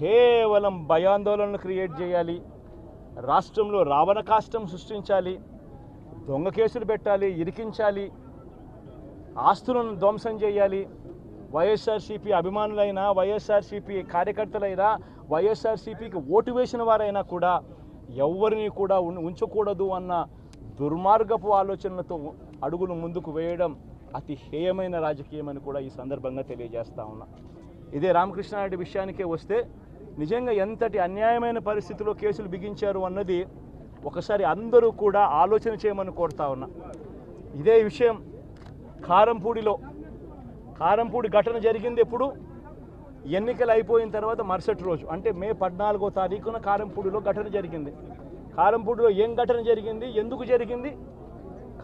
కేవలం భయాందోళనలు క్రియేట్ చేయాలి, రాష్ట్రంలో రావణ కాష్టం సృష్టించాలి, దొంగ కేసులు పెట్టాలి, ఇరికించాలి, ఆస్తులను ధ్వంసం చేయాలి. వైఎస్ఆర్సీపీ అభిమానులైనా, వైఎస్ఆర్సీపీ కార్యకర్తలైనా, వైఎస్ఆర్సీపీకి ఓటు వేసిన వారైనా కూడా ఎవరిని కూడా ఉంచకూడదు అన్న దుర్మార్గపు ఆలోచనలతో అడుగులు ముందుకు వేయడం అతి హేయమైన రాజకీయం అని కూడా ఈ సందర్భంగా తెలియజేస్తా ఉన్నా. ఇదే రామకృష్ణారెడ్డి విషయానికే వస్తే నిజంగా ఎంతటి అన్యాయమైన పరిస్థితిలో కేసులు బిగించారు అన్నది ఒకసారి అందరూ కూడా ఆలోచన చేయమని కోరుతా ఉన్నా. ఇదే విషయం కారంపూడి ఘటన జరిగింది ఎప్పుడు? ఎన్నికలు అయిపోయిన తర్వాత మరుసటి రోజు, అంటే మే 14వ తారీఖున కారంపూడిలో ఘటన జరిగింది. కారంపూడిలో ఏం ఘటన జరిగింది, ఎందుకు జరిగింది?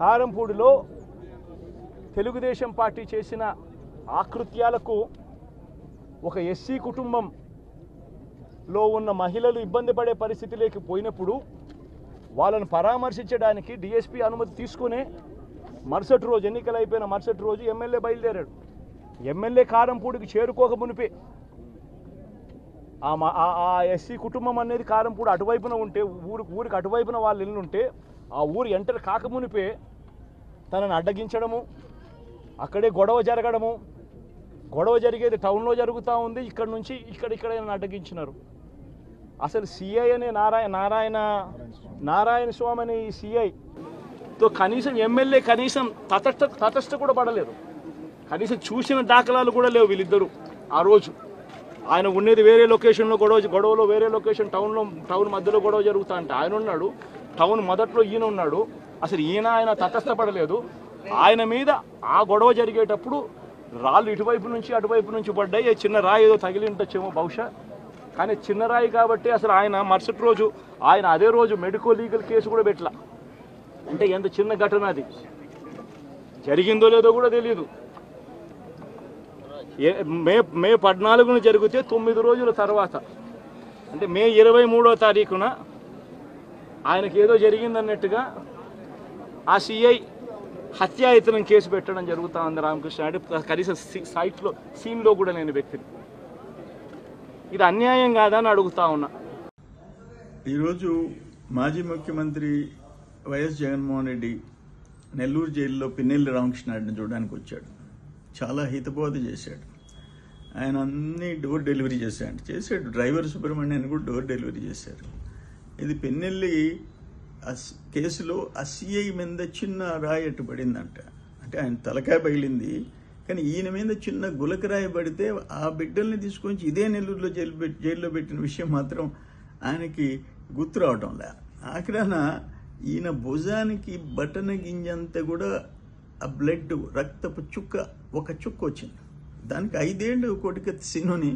కారంపూడిలో తెలుగుదేశం పార్టీ చేసిన ఆకృత్యాలకు ఒక ఎస్సీ కుటుంబంలో ఉన్న మహిళలు ఇబ్బంది పడే పరిస్థితిలోకి పోయినప్పుడు వాళ్ళను పరామర్శించడానికి డిఎస్పీ అనుమతి తీసుకునే మరుసటి రోజు, ఎన్నికలు అయిపోయిన మరుసటి రోజు ఎమ్మెల్యే బయలుదేరాడు. ఎమ్మెల్యే కారంపూడికి చేరుకోక మునిపే ఆ ఎస్సీ కుటుంబం అనేది కారంపూడి అటువైపున ఉంటే, ఊరికి అటువైపున వాళ్ళు ఇల్లు ఉంటే, ఆ ఊరు ఎంటర్ కాకమునిపే తనను అడ్డగించడము, అక్కడే గొడవ జరగడము. గొడవ జరిగేది టౌన్లో జరుగుతూ ఉంది, ఇక్కడ నుంచి ఇక్కడ అడ్డగించినారు. అసలు సిఐ అనే నారాయణ స్వామి అనే ఈ సిఐతో కనీసం ఎమ్మెల్యే కనీసం తటస్థ కూడా పడలేదు. కనీసం చూసిన దాఖలాలు కూడా లేవు వీళ్ళిద్దరూ. ఆ రోజు ఆయన ఉండేది వేరే లొకేషన్లో, గొడవలో వేరే లొకేషన్, టౌన్ మధ్యలో గొడవ జరుగుతా అంటే ఆయన ఉన్నాడు, టౌన్ మొదట్లో ఈయన ఉన్నాడు. అసలు ఆయన తటస్థపడలేదు. ఆయన మీద ఆ గొడవ జరిగేటప్పుడు రాళ్ళు ఇటువైపు నుంచి అటువైపు నుంచి పడ్డాయి. చిన్న రాయి ఏదో తగిలి ఉండొచ్చేమో బహుశా, కానీ చిన్న రాయి కాబట్టి అసలు ఆయన మరుసటి రోజు అదే రోజు మెడికో లీగల్ కేసు కూడా పెట్టలా. అంటే ఎంత చిన్న ఘటన అది, జరిగిందో లేదో కూడా తెలియదు. మే 14న జరిగితే 9 రోజుల తర్వాత, అంటే మే 23వ తారీఖున ఆయనకి ఏదో జరిగిందన్నట్టుగా ఆ సిఐ హత్యాయతనం కేసు పెట్టడం జరుగుతూ ఉంది రామకృష్ణారెడ్డి. కనీసం సీన్లో కూడా లేని వ్యక్తిని. ఇది అన్యాయం కాదని అడుగుతా ఉన్నా. ఈరోజు మాజీ ముఖ్యమంత్రి వైఎస్ జగన్మోహన్ రెడ్డి నెల్లూరు జైల్లో పిన్నెల్లి రామకృష్ణారెడ్డిని చూడడానికి వచ్చాడు. చాలా హితబోధ చేశాడు. ఆయన అన్ని డోర్ డెలివరీ చేశాడు. డ్రైవర్ సుబ్రహ్మణ్యాన్ని కూడా డోర్ డెలివరీ చేశారు. ఇది పిన్నెల్లి కేసులో ఆ సిఐ మీద చిన్న రాయి అట్టు పడిందంట. అంటే ఆయన తలకాయ పగిలింది, కానీ ఈయన మీద చిన్న గులకరాయి పడితే ఆ బిడ్డల్ని తీసుకొని ఇదే నెల్లూరులో జైల్లో పెట్టిన విషయం మాత్రం ఆయనకి గుర్తు రావటం లే. ఆఖరాన ఈయన భుజానికి బటన గింజంతా కూడా ఆ బ్లడ్, రక్తపు ఒక చుక్క వచ్చింది. దానికి 5 ఏళ్ళు కోటికత్తి సీనుని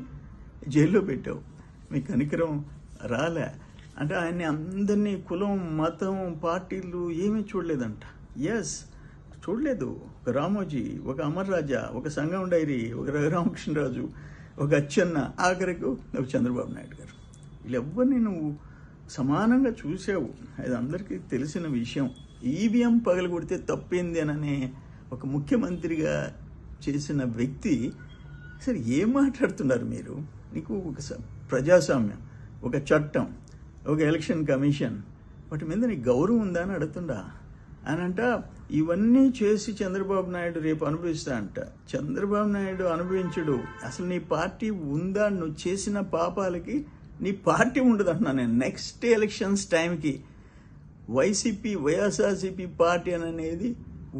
జైల్లో పెట్టావు, మీకు కనికరం రాలే. అంటే ఆయన్ని అందరినీ కులం, మతం, పార్టీలు ఏమీ చూడలేదంట. చూడలేదు. ఒక రామోజీ, ఒక అమర్ రాజా, ఒక సంగం డైరీ, ఒక రఘురామకృష్ణరాజు, ఒక అచ్చెన్న, ఆఖరికి ఒక చంద్రబాబు నాయుడు గారు. వీళ్ళెవ్వరిని నువ్వు సమానంగా చూసావు. అది అందరికీ తెలిసిన విషయం. ఈవీఎం పగలగొడితే తప్పేంది అననే ఒక ముఖ్యమంత్రిగా చేసిన వ్యక్తి సరే ఏం మాట్లాడుతున్నారు మీరు? నీకు ఒక ప్రజాస్వామ్యం, ఒక చట్టం, ఒక ఎలక్షన్ కమిషన్, వాటి మీద నీకు గౌరవం ఉందా అని అడుగుతుండా? ఆయనంట ఇవన్నీ చేసి చంద్రబాబు నాయుడు రేపు అనుభవిస్తా అంట. చంద్రబాబు నాయుడు అనుభవించడు. అసలు నీ పార్టీ ఉందా? నువ్వు చేసిన పాపాలకి నీ పార్టీ ఉండదు అంటున్నా నేను. నెక్స్ట్ ఎలక్షన్స్ టైంకి వైఎస్ఆర్సీపీ పార్టీ అనేది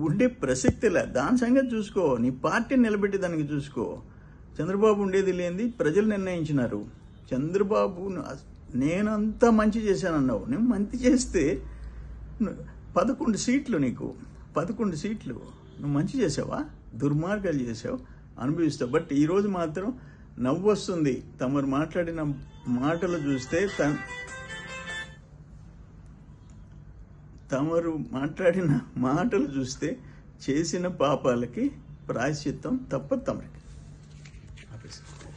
ఉండే ప్రసక్తిలే. దాని సంగతి చూసుకో. నీ పార్టీని నిలబెట్టి దానికి చూసుకో. చంద్రబాబు ఉండేది లేనిది ప్రజలు నిర్ణయించినారు. చంద్రబాబు నేనంతా మంచి చేశానన్నావు. నువ్వు మంచి చేస్తే 11 సీట్లు, నీకు 11 సీట్లు నువ్వు మంచి చేసావా? దుర్మార్గాలు చేసావు, అనుభవిస్తావు. బట్ ఈరోజు మాత్రం నవ్వు వస్తుంది తమరు మాట్లాడిన మాటలు చూస్తే. చేసిన పాపాలకి ప్రాయశ్చిత్తం తప్పదు తమరికి.